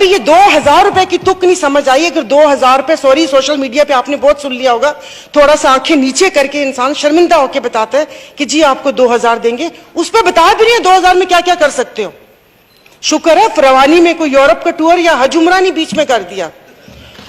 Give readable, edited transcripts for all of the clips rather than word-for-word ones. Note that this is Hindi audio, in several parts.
कभी ये 2000 रुपए की तुक नहीं समझ आई। अगर 2000 रुपए, सॉरी सोशल मीडिया पे आपने बहुत सुन लिया होगा, थोड़ा सा आंखें नीचे करके इंसान शर्मिंदा होकर बताता है कि जी आपको 2000 देंगे, उस पर बता भी नहीं है 2000 में क्या क्या कर सकते हो। शुक्र है रवानी में कोई यूरोप का टूर या हज उमरा नहीं बीच में कर दिया।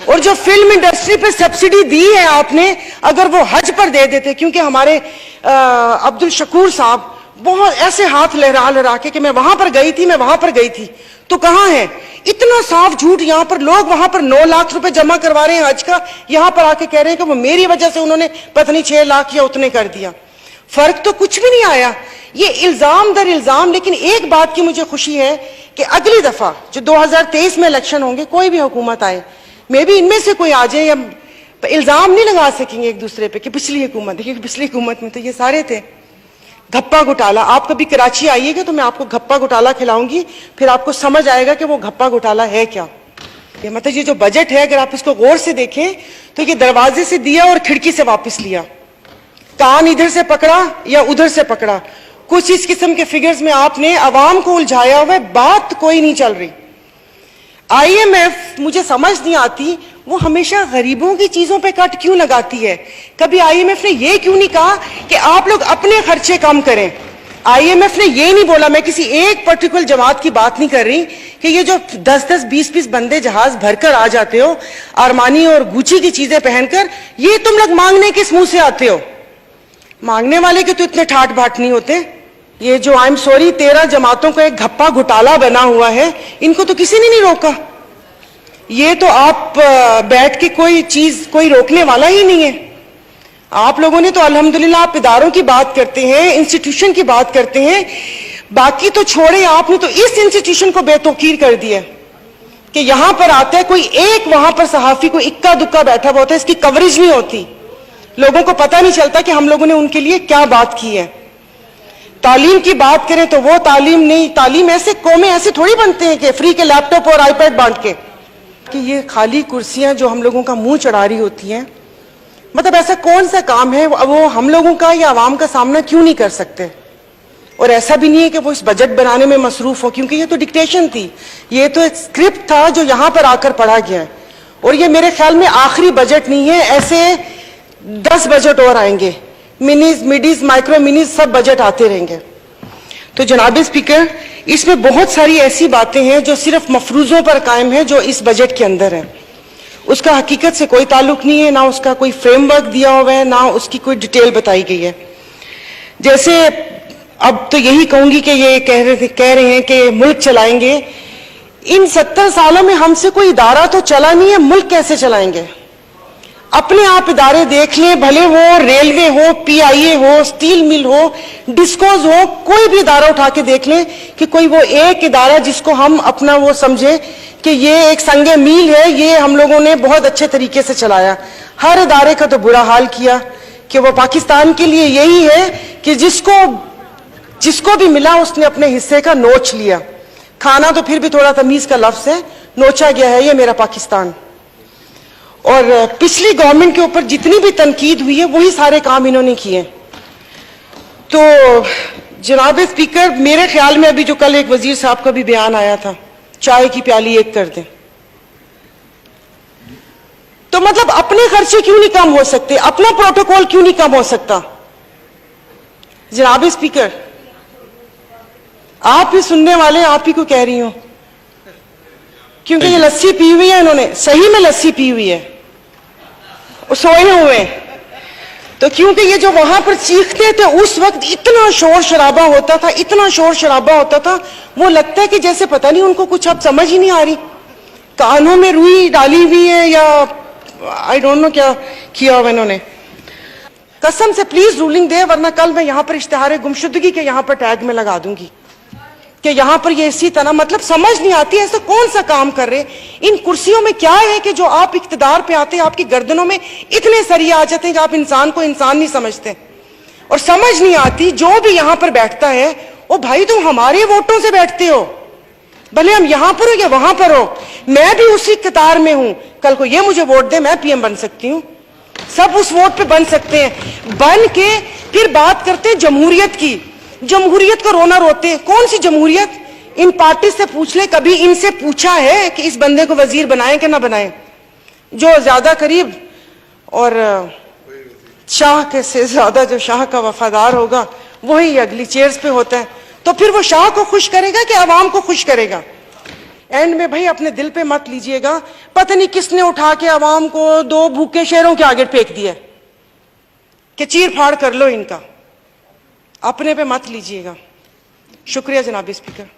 और जो फिल्म इंडस्ट्री पे सब्सिडी दी है आपने, अगर वो हज पर दे देते, क्योंकि हमारे अब्दुल शकूर साहब बहुत ऐसे हाथ लहरा लहरा के कि मैं वहां पर गई थी, मैं वहां पर गई थी, तो कहां है? इतना साफ झूठ। यहां पर लोग वहां पर 9 लाख रुपए जमा करवा रहे हैं हज का, यहां पर आके कह रहे हैं कि वो मेरी वजह से उन्होंने पता नहीं 6 लाख या उतने कर दिया। फर्क तो कुछ भी नहीं आया। ये इल्जाम दर इल्जाम। लेकिन एक बात की मुझे खुशी है कि अगली दफा जो 2023 में इलेक्शन होंगे, कोई भी हुकूमत आए, मे भी इनमें से कोई आ जाए, या इल्जाम नहीं लगा सकेंगे एक दूसरे पे कि पिछली हुकूमत, देखिए पिछली हुकूमत में तो ये सारे थे। घप्पा घोटाला, आप कभी कराची आइएगा तो मैं आपको घप्पा घोटाला खिलाऊंगी, फिर आपको समझ आएगा कि वो घप्पा घोटाला है क्या। ये मतलब ये जो बजट है, अगर आप इसको गौर से देखें तो ये दरवाजे से दिया और खिड़की से वापस लिया, कान इधर से पकड़ा या उधर से पकड़ा, कुछ इस किस्म के फिगर्स में आपने अवाम को उलझाया हुआ है। बात कोई नहीं चल रही। IMF मुझे समझ नहीं आती, वो हमेशा गरीबों की चीजों पे कट क्यों लगाती है। कभी IMF ने ये क्यों नहीं कहा कि आप लोग अपने खर्चे कम करें। IMF ने ये नहीं बोला, मैं किसी एक पर्टिकुलर जमात की बात नहीं कर रही, कि ये जो 10-10, 20-20 बंदे जहाज भरकर आ जाते हो अरमानी और गुची की चीजें पहनकर, ये तुम लोग मांगने किस मुंह से आते हो? मांगने वाले के तो इतने ठाट बाट नहीं होते। ये जो आई एम सॉरी 13 जमातों का एक घप्पा घोटाला बना हुआ है, इनको तो किसी ने नहीं रोका। ये तो आप बैठ के कोई चीज कोई रोकने वाला ही नहीं है। आप लोगों ने तो अल्हम्दुलिल्लाह, आप इदारों की बात करते हैं, इंस्टीट्यूशन की बात करते हैं, बाकी तो छोड़े, आपने तो इस इंस्टीट्यूशन को बेतौकीर कर दिया कि यहां पर आता है कोई एक, वहां पर सहाफी कोई इक्का दुक्का बैठा हुआ होता है, इसकी कवरेज नहीं होती, लोगों को पता नहीं चलता कि हम लोगों ने उनके लिए क्या बात की है। तालीम की बात करें तो वो तालीम नहीं। तालीम ऐसे कौमें ऐसे थोड़ी बनते हैं कि फ्री के लैपटॉप और आईपैड बांट के, कि ये खाली कुर्सियां जो हम लोगों का मुंह चढ़ा रही होती हैं। मतलब ऐसा कौन सा काम है वो हम लोगों का या आवाम का सामना क्यों नहीं कर सकते? और ऐसा भी नहीं है कि वो इस बजट बनाने में मसरूफ हो, क्योंकि ये तो डिक्टेशन थी, ये तो एक स्क्रिप्ट था जो यहां पर आकर पढ़ा गया है। और ये मेरे ख्याल में आखिरी बजट नहीं है, ऐसे 10 बजट और आएंगे, मिनीज, मिडीज, माइक्रो मिनीज, सब बजट आते रहेंगे। तो जनाब स्पीकर, इसमें बहुत सारी ऐसी बातें हैं जो सिर्फ मफरूजों पर कायम है, जो इस बजट के अंदर है। उसका हकीकत से कोई ताल्लुक नहीं है, ना उसका कोई फ्रेमवर्क दिया हुआ है, ना उसकी कोई डिटेल बताई गई है। जैसे अब तो यही कहूंगी कि ये कह रहे हैं कि मुल्क चलाएंगे। इन 70 सालों में हमसे कोई इदारा तो चला नहीं है, मुल्क कैसे चलाएंगे? अपने आप इदारे देख लें, भले वो रेलवे हो, PIA हो, स्टील मिल हो, डिस्कोज हो, कोई भी इदारा उठा के देख लें कि कोई वो एक इदारा जिसको हम अपना वो समझे कि ये एक संगे मील है, ये हम लोगों ने बहुत अच्छे तरीके से चलाया। हर इदारे का तो बुरा हाल किया कि वो पाकिस्तान के लिए यही है कि जिसको भी मिला उसने अपने हिस्से का नोच लिया। खाना तो फिर भी थोड़ा तमीज का लफ्ज है, नोचा गया है ये मेरा पाकिस्तान। और पिछली गवर्नमेंट के ऊपर जितनी भी तनकीद हुई है वही सारे काम इन्होंने किए। तो जनाब स्पीकर, मेरे ख्याल में अभी जो कल एक वजीर साहब का भी बयान आया था, चाय की प्याली एक कर दें, तो मतलब अपने खर्चे क्यों नहीं कम हो सकते? अपना प्रोटोकॉल क्यों नहीं कम हो सकता? जनाब स्पीकर, आप ही सुनने वाले, आप ही को कह रही हूं, क्योंकि ये लस्सी पी हुई है, इन्होंने सही में लस्सी पी हुई है और सोए हुए हैं। तो क्योंकि ये जो वहां पर चीखते थे उस वक्त इतना शोर शराबा होता था, इतना शोर शराबा होता था, वो लगता है कि जैसे पता नहीं उनको कुछ अब समझ ही नहीं आ रही, कानों में रुई डाली हुई है या आई डोंट नो क्या किया हुआ इन्होंने। कसम से प्लीज रूलिंग दे, वरना कल मैं यहां पर इश्तिहार गुमशुदगी के यहां पर टैग में लगा दूंगी कि यहां पर ये इसी तरह, मतलब समझ नहीं आती ऐसा कौन सा काम कर रहे। इन कुर्सियों में क्या है कि जो आप इख्तिदार पे आते हैं आपकी गर्दनों में इतने सरिया आ जाते हैं कि आप इंसान को इंसान नहीं समझते। और समझ नहीं आती जो भी यहां पर बैठता है, ओ भाई तुम हमारे वोटों से बैठते हो, भले हम यहां पर हो या वहां पर हो, मैं भी उसी कतार में हूं। कल को ये मुझे वोट दे, मैं PM बन सकती हूँ, सब उस वोट पे बन सकते हैं। बन के फिर बात करते हैं जमहूरियत की, जमहूरियत का रोना रोते हैं। कौन सी जमहूरियत? इन पार्टी से पूछ ले, कभी इनसे पूछा है कि इस बंदे को वजीर बनाए कि ना बनाए? जो ज्यादा करीब और शाह के से ज्यादा जो शाह का वफादार होगा वही अगली चेयर्स पे होता है, तो फिर वो शाह को खुश करेगा कि आवाम को खुश करेगा? एंड में भाई अपने दिल पे मत लीजिएगा, पता नहीं किसने उठा के आवाम को 2 भूखे शेरों के आगे फेंक दिया कि चीर फाड़ कर लो इनका, अपने पे मत लीजिएगा। शुक्रिया जनाब स्पीकर।